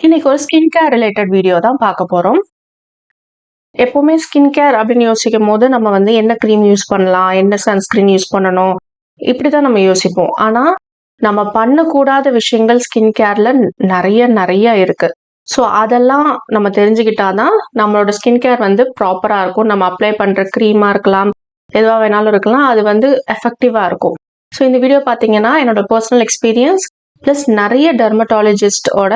இன்னைக்கு ஒரு skin care related video தான் பார்க்க போறோம். எப்பவுமே ஸ்கின் கேர் அப்படின்னு யோசிக்கும் போது நம்ம வந்து என்ன க்ரீம் யூஸ் பண்ணலாம், என்ன சன்ஸ்கிரீன் யூஸ் பண்ணணும், இப்படிதான் நம்ம யோசிப்போம். ஆனா நம்ம பண்ணக்கூடாத விஷயங்கள் ஸ்கின் கேர்ல நிறைய நிறைய இருக்கு. ஸோ அதெல்லாம் நம்ம தெரிஞ்சுக்கிட்டாதான் நம்மளோட ஸ்கின் கேர் வந்து ப்ராப்பரா இருக்கும். நம்ம அப்ளை பண்ற க்ரீமா இருக்கலாம், எதுவா வேணாலும் இருக்கலாம், அது வந்து எஃபெக்டிவா இருக்கும். ஸோ இந்த வீடியோ பார்த்தீங்கன்னா என்னோட பர்சனல் எக்ஸ்பீரியன்ஸ் ப்ளஸ் நிறைய டெர்மட்டாலஜிஸ்டோட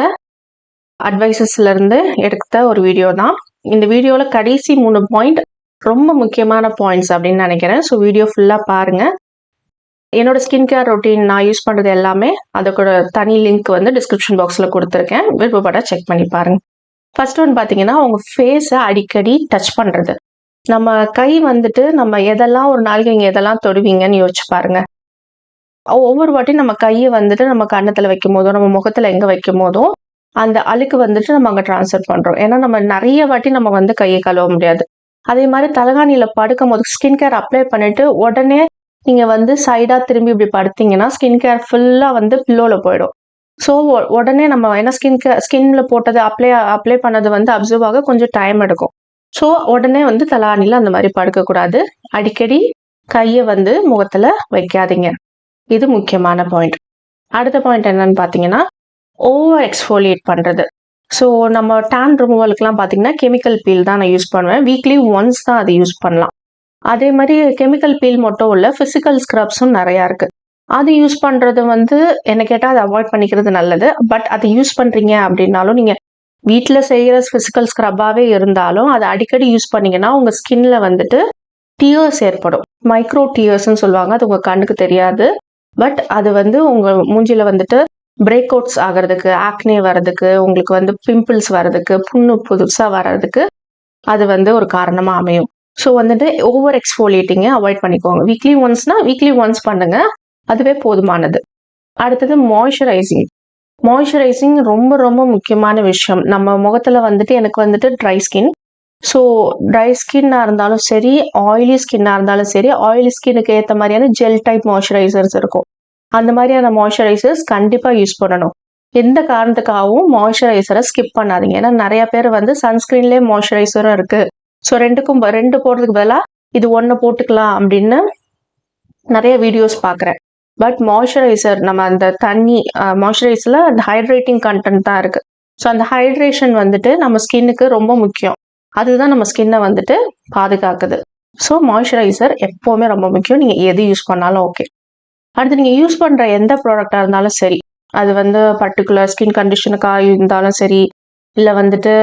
அட்வைசஸ்ல இருந்து எடுத்த ஒரு வீடியோ தான். இந்த வீடியோல கடைசி 3 பாயிண்ட் ரொம்ப முக்கியமான பாயிண்ட்ஸ் அப்படின்னு நினைக்கிறேன். ஸோ வீடியோ ஃபுல்லா பாருங்க. என்னோட ஸ்கின் கேர் ரொட்டீன் நான் யூஸ் பண்றது எல்லாமே அதோட தனி லிங்க் வந்து டிஸ்கிரிப்ஷன் பாக்ஸ்ல கொடுத்துருக்கேன். விருப்பப்பட்டா செக் பண்ணி பாருங்க. ஃபர்ஸ்ட் ஒன் பார்த்தீங்கன்னா உங்க ஃபேஸை அடிக்கடி டச் பண்றது. நம்ம கை வந்துட்டு நம்ம எதெல்லாம் ஒரு நாளைக்கு நீங்க எதெல்லாம் தொடுவீங்கன்னு யோசிச்சு பாருங்க. ஒவ்வொரு வாட்டியும் நம்ம கையை வந்துட்டு நம்ம கன்னத்துல வைக்கும் போதோ நம்ம முகத்துல எங்க வைக்கும் போதோ அந்த அழுக்கு வந்துட்டு நம்ம அங்கே டிரான்ஸ்ஃபர் பண்றோம். ஏன்னா நம்ம நிறைய வாட்டி நம்ம வந்து கையை கழுவ முடியாது. அதே மாதிரி தலகாணியில படுக்கும் போது ஸ்கின் கேர் அப்ளை பண்ணிட்டு உடனே நீங்க வந்து சைடா திரும்பி இப்படி படுத்தீங்கன்னா ஸ்கின் கேர் ஃபுல்லா வந்து பில்லோல போயிடும். ஸோ உடனே நம்ம ஏன்னா ஸ்கின்ல போட்டது அப்ளை பண்ணது வந்து அப்சர்வ் ஆக கொஞ்சம் டைம் எடுக்கும். ஸோ உடனே வந்து தலகாணியில அந்த மாதிரி படுக்கக்கூடாது. அடிக்கடி கையை வந்து முகத்துல வைக்காதீங்க. இது முக்கியமான பாயிண்ட். அடுத்த பாயிண்ட் என்னன்னு பார்த்தீங்கன்னா ஓவர் எக்ஸ்ஃபோலியேட் பண்ணுறது. ஸோ நம்ம டேன் ரிமூவலுக்குலாம் பார்த்தீங்கன்னா கெமிக்கல் பீல் தான் நான் யூஸ் பண்ணுவேன். வீக்லி ஒன்ஸ் தான் அதை யூஸ் பண்ணலாம். அதே மாதிரி கெமிக்கல் பீல் மட்டும் இல்லை, ஃபிசிக்கல் ஸ்க்ரப்ஸும் நிறையா இருக்குது. அது யூஸ் பண்ணுறது வந்து என்ன கேட்டால் அதை அவாய்ட் பண்ணிக்கிறது நல்லது. பட் அதை யூஸ் பண்ணுறீங்க அப்படின்னாலும் நீங்கள் வீட்டில் செய்கிற ஃபிசிக்கல் ஸ்க்ரப்பாகவே இருந்தாலும் அதை அடிக்கடி யூஸ் பண்ணிங்கன்னா உங்கள் ஸ்கின்ல வந்துட்டு டியர்ஸ் ஏற்படும். மைக்ரோ டியர்ஸ்ன்னு சொல்லுவாங்க. அது உங்கள் கண்ணுக்கு தெரியாது. பட் அது வந்து உங்கள் மூஞ்சில வந்துட்டு பிரேக் அவுட்ஸ் ஆகிறதுக்கு, ஆக்னே வர்றதுக்கு, உங்களுக்கு வந்து பிம்பிள்ஸ் வர்றதுக்கு, புண்ணு புதுசாக வர்றதுக்கு அது வந்து ஒரு காரணமாக அமையும். ஸோ வந்துட்டு ஓவர் எக்ஸ்ஃபோலியேட்டிங்கை அவாய்ட் பண்ணிக்கோங்க. வீக்லி ஒன்ஸ் பண்ணுங்க, அதுவே போதுமானது. அடுத்தது மாய்ஸ்சரைசிங் ரொம்ப ரொம்ப முக்கியமான விஷயம். நம்ம முகத்துல வந்துட்டு எனக்கு வந்துட்டு ட்ரை ஸ்கின். ஸோ ட்ரை ஸ்கின்னாக இருந்தாலும் சரி, ஆயிலி ஸ்கின்னாக இருந்தாலும் சரி, ஆயிலி ஸ்கின்னுக்கு ஏற்ற மாதிரியான ஜெல் டைப் மாய்ஸ்சரைசர்ஸ் இருக்கும். அந்த மாதிரியான மாய்ஸ்சரைசர்ஸ் கண்டிப்பாக யூஸ் பண்ணணும். எந்த காரணத்துக்காகவும் மாய்ஸ்சரைசரை ஸ்கிப் பண்ணாதீங்க. ஏன்னா நிறைய பேர் வந்து சன்ஸ்கிரீன்லேயே மாய்ஸ்சரைசரும் இருக்கு. ஸோ ரெண்டு போடுறதுக்கு பதிலாக இது ஒன்று போட்டுக்கலாம் அப்படின்னு நிறைய வீடியோஸ் பார்க்குறேன். பட் மாய்ஸ்சரைசர் நம்ம அந்த தண்ணி மாய்ஸ்சரைசரில் அந்த ஹைட்ரேட்டிங் கண்டென்ட் தான் இருக்கு. ஸோ அந்த ஹைட்ரேஷன் வந்துட்டு நம்ம ஸ்கின்னுக்கு ரொம்ப முக்கியம். அதுதான் நம்ம ஸ்கின்னை வந்துட்டு பாதுகாக்குது. ஸோ மாய்ஸ்சரைசர் எப்போவுமே ரொம்ப முக்கியம். நீங்கள் எது யூஸ் பண்ணாலும் ஓகே. அடுத்து நீங்கள் யூஸ் பண்ணுற எந்த ப்ராடக்டாக இருந்தாலும் சரி, அது வந்து பர்டிகுலர் ஸ்கின் கண்டிஷனுக்காக இருந்தாலும் சரி, இல்லை வந்துட்டு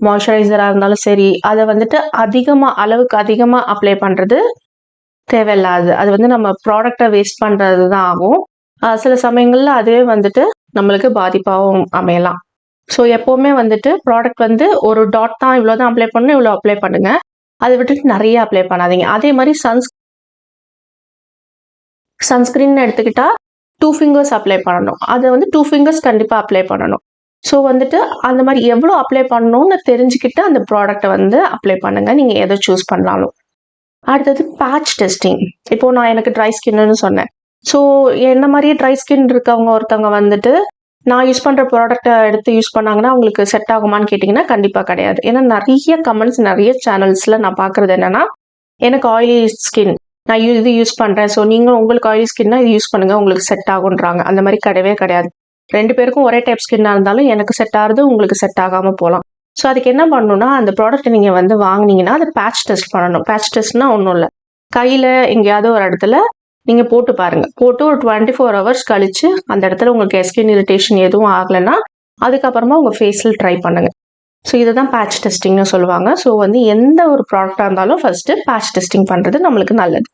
மாய்ஸ்சரைசராக இருந்தாலும் சரி, அதை வந்துட்டு அளவுக்கு அதிகமாக அப்ளை பண்ணுறது தேவையில்லாது. அது வந்து நம்ம ப்ராடக்டை வேஸ்ட் பண்ணுறது தான் ஆகும். சில சமயங்களில் அதுவே வந்துட்டு நம்மளுக்கு பாதிப்பாகவும் அமையலாம். ஸோ எப்போவுமே வந்துட்டு ப்ராடக்ட் வந்து ஒரு டாட் தான், இவ்வளோ தான் அப்ளை பண்ணணும், இவ்வளோ அப்ளை பண்ணுங்க. அதை விட்டுட்டு நிறைய அப்ளை பண்ணாதீங்க. அதே மாதிரி சன்ஸ்கிரீன் எடுத்துக்கிட்டா 2 ஃபிங்கர்ஸ் அப்ளை பண்ணணும். அதை வந்து 2 ஃபிங்கர்ஸ் கண்டிப்பாக அப்ளை பண்ணணும். ஸோ வந்துட்டு அந்த மாதிரி எவ்வளோ அப்ளை பண்ணணும்னு தெரிஞ்சுக்கிட்டு அந்த ப்ராடக்டை வந்து அப்ளை பண்ணுங்க, நீங்கள் எதை சூஸ் பண்ணாலும். அடுத்தது பேட்ச் டெஸ்டிங். இப்போ நான் எனக்கு ட்ரை ஸ்கின்னு சொன்னேன். ஸோ என்ன மாதிரியே ட்ரை ஸ்கின் இருக்கவங்க ஒருத்தவங்க வந்துட்டு நான் யூஸ் பண்ணுற ப்ராடக்டை எடுத்து யூஸ் பண்ணாங்கன்னா உங்களுக்கு செட் ஆகுமான்னு கேட்டிங்கன்னா கண்டிப்பாக கிடையாது. ஏன்னா நிறைய கமெண்ட்ஸ் நிறைய சேனல்ஸில் நான் பார்க்குறது என்னன்னா, எனக்கு ஆயிலி ஸ்கின், நான் இது யூஸ் பண்ணுறேன், ஸோ நீங்கள் உங்களுக்கு ஆயிலி ஸ்கின்னா இது யூஸ் பண்ணுங்கள், உங்களுக்கு செட் ஆகுன்றாங்க. அந்த மாதிரி கிடையவே கிடையாது. 2 பேருக்கும் ஒரே டைப் ஸ்கின்னாக இருந்தாலும் எனக்கு செட் ஆகுறது உங்களுக்கு செட் ஆகாமல் போகலாம். ஸோ அதுக்கு என்ன பண்ணணும்னா, அந்த ப்ராடக்ட்டை நீங்கள் வந்து வாங்கினீங்கன்னா அது பேட்ச் டெஸ்ட் பண்ணணும். பேட்ச் டெஸ்ட்னா ஒன்றும் இல்லை, கையில் எங்கேயாவது ஒரு இடத்துல நீங்கள் போட்டு பாருங்கள். போட்டு ஒரு 24 ஹவர்ஸ் கழிச்சு அந்த இடத்துல உங்களுக்கு ஸ்கின் இரிட்டேஷன் எதுவும் ஆகலைன்னா அதுக்கப்புறமா உங்கள் ஃபேஸில் ட்ரை பண்ணுங்கள். ஸோ இதை தான் பேட்ச் டெஸ்டிங்னு சொல்லுவாங்க. ஸோ வந்து எந்த ஒரு ப்ராடக்டாக இருந்தாலும் ஃபர்ஸ்ட்டு பேட்ச் டெஸ்டிங் பண்ணுறது நம்மளுக்கு நல்லது.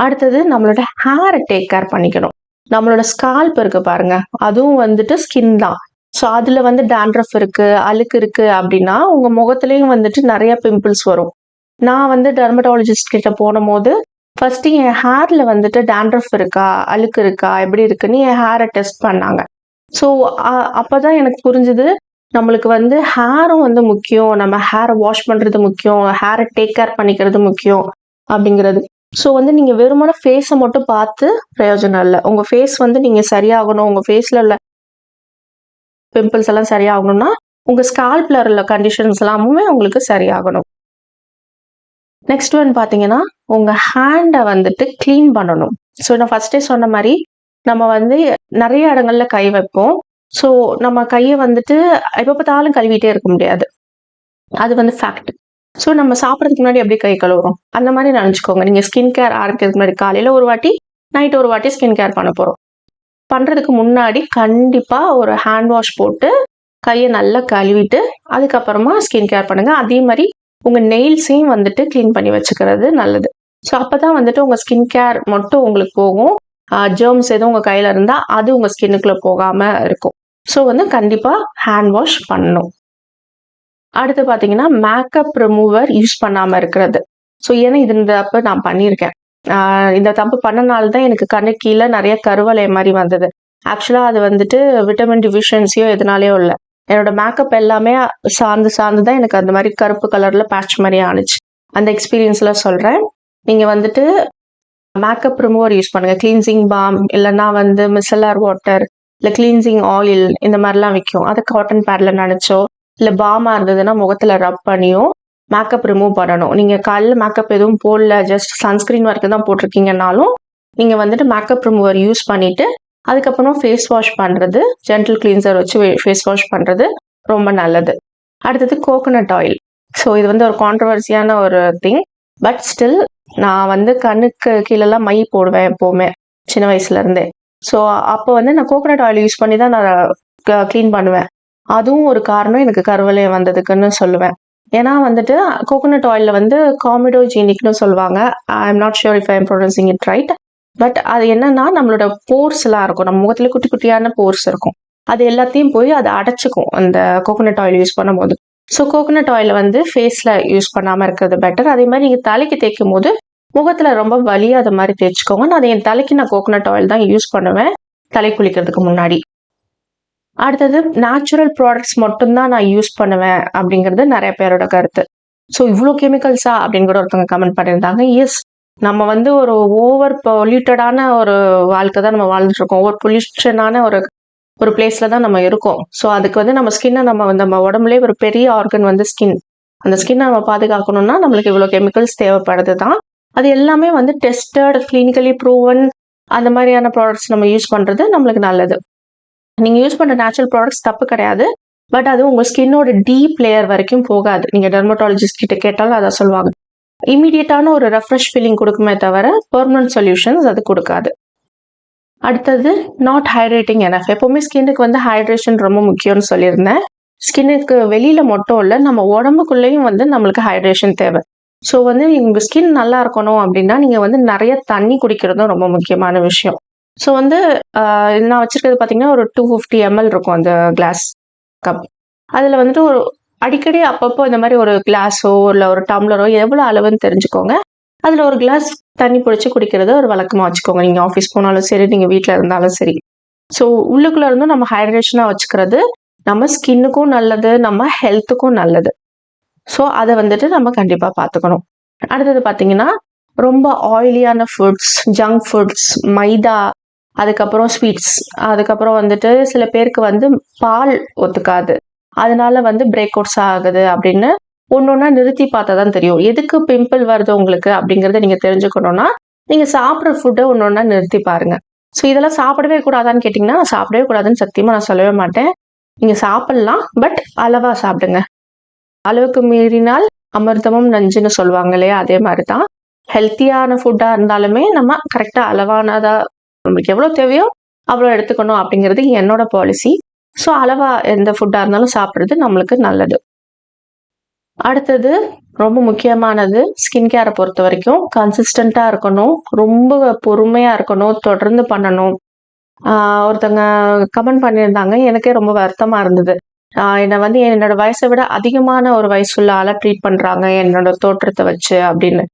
அடுத்தது நம்மளோட ஹேரை டேக் கேர் பண்ணிக்கணும். நம்மளோட ஸ்கால்ப் இருக்கு பாருங்க, அதுவும் வந்துட்டு ஸ்கின் தான். ஸோ அதில் வந்து டேண்ட்ரஃப் இருக்கு, அழுக்கு இருக்கு அப்படின்னா உங்கள் முகத்துலேயும் வந்துட்டு நிறைய பிம்பிள்ஸ் வரும். நான் வந்து டெர்மட்டாலஜிஸ்ட் கிட்ட போனபோது ஃபர்ஸ்ட் என் ஹேர்ல வந்துட்டு டேண்ட்ரஃப் இருக்கா, அழுக்கு இருக்கா, எப்படி இருக்குன்னு என் ஹேரை டெஸ்ட் பண்ணாங்க. ஸோ அப்போதான் எனக்கு புரிஞ்சுது, நம்மளுக்கு வந்து ஹேரும் வந்து முக்கியம், நம்ம ஹேரை வாஷ் பண்ணுறது முக்கியம், ஹேரை டேக் கேர் பண்ணிக்கிறது முக்கியம் அப்படிங்கிறது. ஸோ வந்து நீங்கள் வெறுமனே ஃபேஸை மட்டும் பார்த்து பிரயோஜனம் இல்லை. உங்கள் ஃபேஸ் வந்து நீங்கள் சரியாகணும், உங்கள் ஃபேஸில் உள்ள பிம்பிள்ஸ் எல்லாம் சரியாகணும்னா உங்கள் ஸ்கால்ப்ல உள்ள கண்டிஷன்ஸ் எல்லாமே உங்களுக்கு சரியாகணும். நெக்ஸ்ட் ஒன் பார்த்தீங்கன்னா, உங்கள் ஹேண்டை வந்துட்டு க்ளீன் பண்ணணும். ஸோ நான் ஃபஸ்ட்டே சொன்ன மாதிரி நம்ம வந்து நிறைய இடங்கள்ல கை வைப்போம். ஸோ நம்ம கையை வந்துட்டு எப்போ பார்த்தாலும் கழுவிட்டே இருக்க முடியாது. அது வந்து ஃபேக்ட். ஸோ நம்ம சாப்பிட்றதுக்கு முன்னாடி எப்படி கை கழுவுறோம் அந்த மாதிரி நினச்சிக்கோங்க. நீங்கள் ஸ்கின் கேர் ஆரம்பிக்கிறதுக்கு முன்னாடி காலையில் ஒரு வாட்டி, நைட் ஒரு வாட்டி ஸ்கின் கேர் பண்ண போகிறோம். பண்ணுறதுக்கு முன்னாடி கண்டிப்பாக ஒரு ஹேண்ட் வாஷ் போட்டு கையை நல்லா கழுவிட்டு அதுக்கப்புறமா ஸ்கின் கேர் பண்ணுங்கள். அதே மாதிரி உங்கள் நெயில்ஸையும் வந்துட்டு க்ளீன் பண்ணி வச்சுக்கிறது நல்லது. ஸோ அப்போ தான் வந்துட்டு உங்கள் ஸ்கின் கேர் மட்டும் உங்களுக்கு போகும். ஜெர்ம்ஸ் எதுவும் உங்கள் கையில் இருந்தால் அது உங்கள் ஸ்கின்னுக்குள்ளே போகாமல் இருக்கும். ஸோ வந்து கண்டிப்பாக ஹேண்ட் வாஷ் பண்ணணும். அடுத்து பார்த்தீங்கன்னா, மேக்கப் ரிமூவர் யூஸ் பண்ணாமல் இருக்கிறது. ஸோ ஏன்னா இந்த தப்பு நான் பண்ணியிருக்கேன். இந்த தப்பு பண்ணனால தான் எனக்கு கண்ணு கீழே நிறைய கருவளை மாதிரி வந்தது. ஆக்சுவலாக அது வந்துட்டு விட்டமின் டிஃபிஷியன்சியோ எதனாலேயோ இல்லை. என்னோட மேக்கப் எல்லாமே சார்ந்து தான் எனக்கு அந்த மாதிரி கருப்பு கலரில் பேட்ச் மாதிரி ஆணுச்சு. அந்த எக்ஸ்பீரியன்ஸில் சொல்கிறேன். நீங்கள் வந்துட்டு மேக்கப் ரிமூவர் யூஸ் பண்ணுங்கள். கிளீன்சிங் பாம் இல்லைன்னா வந்து மிசலார் வாட்டர் இல்லை கிளீன்சிங் ஆயில் இந்த மாதிரிலாம் விற்கும். அதை காட்டன் பேடில் நினச்சோ இல்லை பாமாக இருந்ததுன்னா முகத்தில் ரப் பண்ணியோ மேக்கப் ரிமூவ் பண்ணணும். நீங்கள் காலையில் மேக்கப் எதுவும் போடல, ஜஸ்ட் சன்ஸ்க்ரீன் வரைக்கும் தான் போட்டிருக்கீங்கன்னாலும் நீங்கள் வந்துட்டு மேக்கப் ரிமூவர் யூஸ் பண்ணிவிட்டு அதுக்கப்புறம் ஃபேஸ் வாஷ் பண்ணுறது, ஜென்டில் கிளீன்சர் வச்சு ஃபேஸ் வாஷ் பண்ணுறது ரொம்ப நல்லது. அடுத்தது கோகோனட் ஆயில். ஸோ இது வந்து ஒரு கான்ட்ரவர்சியான ஒரு திங். பட் ஸ்டில் நான் வந்து கண்ணுக்கு கீழெல்லாம் மை போடுவேன் எப்போவுமே சின்ன வயசுலேருந்தே. ஸோ அப்போ வந்து நான் கோகோனட் ஆயில் யூஸ் பண்ணி தான் நான் க்ளீன் பண்ணுவேன். அதுவும் ஒரு காரணம் எனக்கு கருவளை வந்ததுக்குன்னு சொல்லுவேன். ஏன்னா வந்துட்டு கோகோனட் ஆயிலில் வந்து காமிடோஜெனிக்னு சொல்லுவாங்க. I am not sure if I am ப்ரொனன்சிங் it right. But அது என்னன்னா நம்மளோட போர்ஸ்லாம் இருக்கும். நம்ம முகத்துல குட்டி குட்டியான போர்ஸ் இருக்கும். அது எல்லாத்தையும் போய் அதை அடைச்சிக்கும் அந்த கோகோனட் ஆயில் யூஸ் பண்ணும்போது. ஸோ கோகோனட் ஆயில் வந்து ஃபேஸில் யூஸ் பண்ணாமல் இருக்கிறது பெட்டர். அதே மாதிரி நீங்கள் தலைக்கு தேய்க்கும் போது முகத்தில் ரொம்ப வலியாத மாதிரி தேய்ச்சிக்கோங்க. நான் என் தலைக்கு நான் கோகோனட் ஆயில் தான் யூஸ் பண்ணுவேன் தலை குளிக்கிறதுக்கு முன்னாடி. அடுத்தது நேச்சுரல் ப்ராடக்ட்ஸ் மட்டும்தான் நான் யூஸ் பண்ணுவேன் அப்படிங்கிறது நிறைய பேரோட கருத்து. ஸோ இவ்வளோ கெமிக்கல்ஸா அப்படின்னு கூட ஒருத்தவங்க கமெண்ட் பண்ணியிருந்தாங்க. எஸ், நம்ம வந்து ஒரு ஓவர் பொல்யூட்டடான ஒரு வாழ்க்கை தான் நம்ம வாழ்ந்துட்டு இருக்கோம். ஓவர் பொல்யூஷனான ஒரு பிளேஸ்ல தான் நம்ம இருக்கோம். ஸோ அதுக்கு வந்து நம்ம ஸ்கின்னை நம்ம உடம்புலேயே ஒரு பெரிய ஆர்கன் வந்து ஸ்கின். அந்த ஸ்கின்னை நம்ம பாதுகாக்கணும்னா நம்மளுக்கு இவ்வளோ கெமிக்கல்ஸ் தேவைப்படுது தான். அது எல்லாமே வந்து டெஸ்டட், கிளினிக்கலி ப்ரூவன் அந்த மாதிரியான ப்ராடக்ட்ஸ் நம்ம யூஸ் பண்ணுறது நம்மளுக்கு நல்லது. நீங்கள் யூஸ் பண்ணுற நேச்சுரல் ப்ராடக்ட்ஸ் தப்பு கிடையாது. பட் அது உங்கள் ஸ்கின்னோட டீப் லேயர் வரைக்கும் போகாது. நீங்கள் டெர்மட்டாலஜிஸ்ட் கிட்ட கேட்டாலும் அதை சொல்லுவாங்க. இமீடியட்டான ஒரு ரெஃப்ரெஷ் ஃபீலிங் கொடுக்குமே தவிர பெர்மனன்ட் சொல்யூஷன்ஸ் அது கொடுக்காது. அடுத்தது நாட் ஹைட்ரேட்டிங் எனஃப். எப்போவுமே ஸ்கின்னுக்கு வந்து ஹைட்ரேஷன் ரொம்ப முக்கியம்னு சொல்லியிருந்தேன். ஸ்கின்னுக்கு வெளியில் மட்டும் இல்லை, நம்ம உடம்புக்குள்ளேயும் வந்து நம்மளுக்கு ஹைட்ரேஷன் தேவை. ஸோ வந்து உங்கள் ஸ்கின் நல்லா இருக்கணும் அப்படின்னா நீங்கள் வந்து நிறைய தண்ணி குடிக்கிறதும் ரொம்ப முக்கியமான விஷயம். ஸோ வந்து நான் வச்சுருக்கிறது பார்த்தீங்கன்னா ஒரு 250 ml இருக்கும் அந்த கிளாஸ் கப். அதில் வந்துட்டு ஒரு அடிக்கடி அப்பப்போ இந்த மாதிரி ஒரு கிளாஸோ இல்லை ஒரு டம்ளரோ எவ்வளோ அளவுன்னு தெரிஞ்சுக்கோங்க. அதில் ஒரு கிளாஸ் தண்ணி பிடிச்சி குடிக்கிறத ஒரு வழக்கமாக வச்சுக்கோங்க. நீங்கள் ஆஃபீஸ் போனாலும் சரி, நீங்கள் வீட்டில் இருந்தாலும் சரி. ஸோ உள்ளுக்குள்ளே இருந்தும் நம்ம ஹைட்ரேஷனாக வச்சுக்கிறது நம்ம ஸ்கின்னுக்கும் நல்லது, நம்ம ஹெல்த்துக்கும் நல்லது. ஸோ அதை வந்துட்டு நம்ம கண்டிப்பாக பார்த்துக்கணும். அடுத்தது பார்த்தீங்கன்னா ரொம்ப ஆயிலியான ஃபுட்ஸ், ஜங்க் ஃபுட்ஸ், மைதா, அதுக்கப்புறம் ஸ்வீட்ஸ், அதுக்கப்புறம் வந்துட்டு சில பேருக்கு வந்து பால் ஒத்துக்காது, அதனால வந்து பிரேக் அவுட்ஸ் ஆகுது அப்படின்னு ஒன்னொன்னா நிறுத்தி பார்த்தா தான் தெரியும். எதுக்கு பிம்பிள் வருது உங்களுக்கு அப்படிங்கிறத நீங்க தெரிஞ்சுக்கணும்னா நீங்க சாப்பிட்ற ஃபுட்டை ஒன்னொன்னா நிறுத்தி பாருங்க. ஸோ இதெல்லாம் சாப்பிடவே கூடாதான்னு கேட்டிங்கன்னா நான் சாப்பிடவே கூடாதுன்னு சத்தியமா நான் சொல்லவே மாட்டேன். நீங்க சாப்பிடலாம், பட் அளவா சாப்பிடுங்க. அளவுக்கு மீறினால் அமிர்தமும் நஞ்சுன்னு சொல்லுவாங்க இல்லையா, அதே மாதிரி தான் ஹெல்த்தியான ஃபுட்டா இருந்தாலுமே நம்ம கரெக்டா அளவானதா நம்மளுக்கு எவ்வளோ தேவையோ அவ்வளோ எடுத்துக்கணும் அப்படிங்கிறது என்னோட பாலிசி. ஸோ அளவா எந்த ஃபுட்டாக இருந்தாலும் சாப்பிட்றது நம்மளுக்கு நல்லது. அடுத்தது ரொம்ப முக்கியமானது, ஸ்கின் கேரை பொறுத்த வரைக்கும் கன்சிஸ்டண்ட்டாக இருக்கணும், ரொம்ப பொறுமையாக இருக்கணும், தொடர்ந்து பண்ணணும். ஒருத்தங்க கமெண்ட் பண்ணியிருந்தாங்க, எனக்கே ரொம்ப வருத்தமாக இருந்தது. என்னை வந்து என்னோட வயசை விட அதிகமான ஒரு வயசுள்ள ஆளாக ட்ரீட் பண்ணுறாங்க என்னோட தோற்றத்தை வச்சு அப்படின்னு.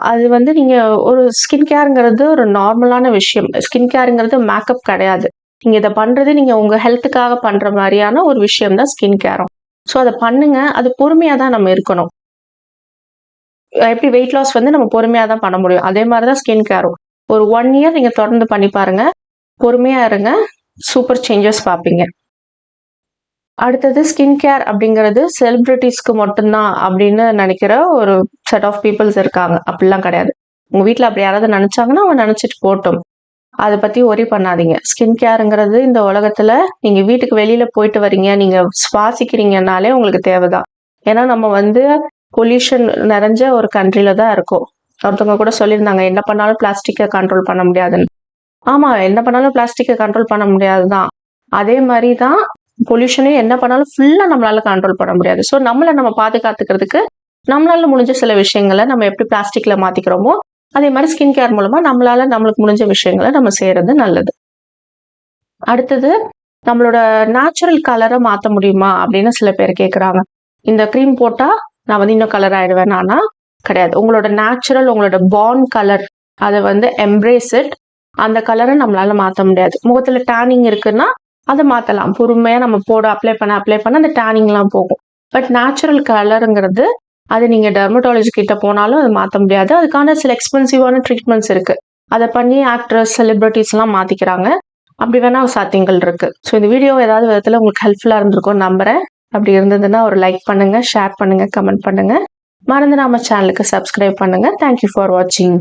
அது வந்து நீங்கள் ஒரு ஸ்கின் கேருங்கிறது ஒரு நார்மலான விஷயம். ஸ்கின் கேருங்கிறது மேக்கப் கிடையாது. நீங்கள் இதை பண்ணுறது நீங்கள் உங்கள் ஹெல்த்துக்காக பண்ணுற மாதிரியான ஒரு விஷயம் தான் ஸ்கின் கேரும். ஸோ அதை பண்ணுங்க. அது பொறுமையாக தான் நம்ம இருக்கணும். எப்படி வெயிட் லாஸ் வந்து நம்ம பொறுமையாக தான் பண்ண முடியும், அதே மாதிரி தான் ஸ்கின் கேரும். ஒரு 1 year நீங்கள் தொடர்ந்து பண்ணி பாருங்க, பொறுமையாக இருங்க, சூப்பர் சேஞ்சஸ் பார்ப்பீங்க. அடுத்தது ஸ்கின் கேர் அப்படிங்கிறது செலிபிரிட்டிஸ்க்கு மட்டும்தான் அப்படின்னு நினைக்கிற ஒரு செட் ஆஃப் பீப்புள்ஸ் இருக்காங்க. அப்படிலாம் கிடையாது. உங்க வீட்டில் அப்படி யாராவது நினைச்சாங்கன்னா அவங்க நினைச்சிட்டு போட்டும். அதை பத்தி ஒரி பண்ணாதீங்க. ஸ்கின் கேருங்கிறது இந்த உலகத்துல நீங்க வீட்டுக்கு வெளியில போயிட்டு வரீங்க, நீங்க சுவாசிக்கிறீங்கனாலே உங்களுக்கு தேவைதான். ஏன்னா நம்ம வந்து பொல்யூஷன் நிறைஞ்ச ஒரு கண்ட்ரில தான் இருக்கோம். ஒருத்தவங்க கூட சொல்லியிருந்தாங்க, என்ன பண்ணாலும் பிளாஸ்டிக்கை கண்ட்ரோல் பண்ண முடியாதுன்னு. ஆமா, என்ன பண்ணாலும் பிளாஸ்டிக்கை கண்ட்ரோல் பண்ண முடியாதுதான். அதே மாதிரி தான் பொல்யூஷனையும் என்ன பண்ணாலும் ஃபுல்லா நம்மளால கண்ட்ரோல் பண்ண முடியாது. ஸோ நம்மளை நம்ம பாதுகாத்துக்கிறதுக்கு நம்மளால முடிஞ்ச சில விஷயங்களை நம்ம எப்படி பிளாஸ்டிக்ல மாத்திக்கிறோமோ அதே மாதிரி ஸ்கின் கேர் மூலமா நம்மளால நம்மளுக்கு முடிஞ்ச விஷயங்களை நம்ம செய்யறது நல்லது. அடுத்தது நம்மளோட நேச்சுரல் கலரை மாற்ற முடியுமா அப்படின்னு சில பேர் கேட்குறாங்க. இந்த க்ரீம் போட்டா நான் வந்து இன்னும் கலர் ஆயிடுவேன். ஆனா கிடையாது. உங்களோட நேச்சுரல் உங்களோட பார்ன் கலர் அதை வந்து எம்ப்ரேஸ் இட். அந்த கலரை நம்மளால மாற்ற முடியாது. முகத்துல டேனிங் இருக்குன்னா அதை மாற்றலாம். பொறுமையா நம்ம அப்ளை பண்ண அந்த டேனிங்லாம் போகும். பட் நேச்சுரல் கலருங்கிறது அது நீங்க டெர்மட்டாலஜி கிட்ட போனாலும் அதை மாற்ற முடியாது. அதுக்கான சில எக்ஸ்பென்சிவான ட்ரீட்மெண்ட்ஸ் இருக்கு. அதை பண்ணி ஆக்ட்ரஸ் செலிபிரிட்டிஸ் எல்லாம் மாத்திக்கிறாங்க. அப்படி வேணா சாத்தியங்கள் இருக்கு. ஸோ இந்த வீடியோ ஏதாவது விதத்துல உங்களுக்கு ஹெல்ப்ஃபுல்லா இருந்திருக்கும்னு நம்புறேன். அப்படி இருந்ததுன்னா ஒரு லைக் பண்ணுங்க, ஷேர் பண்ணுங்க, கமெண்ட் பண்ணுங்க. மறந்து நம்ம சேனலுக்கு சப்ஸ்கிரைப் பண்ணுங்க. தேங்க்யூ ஃபார் வாட்சிங்.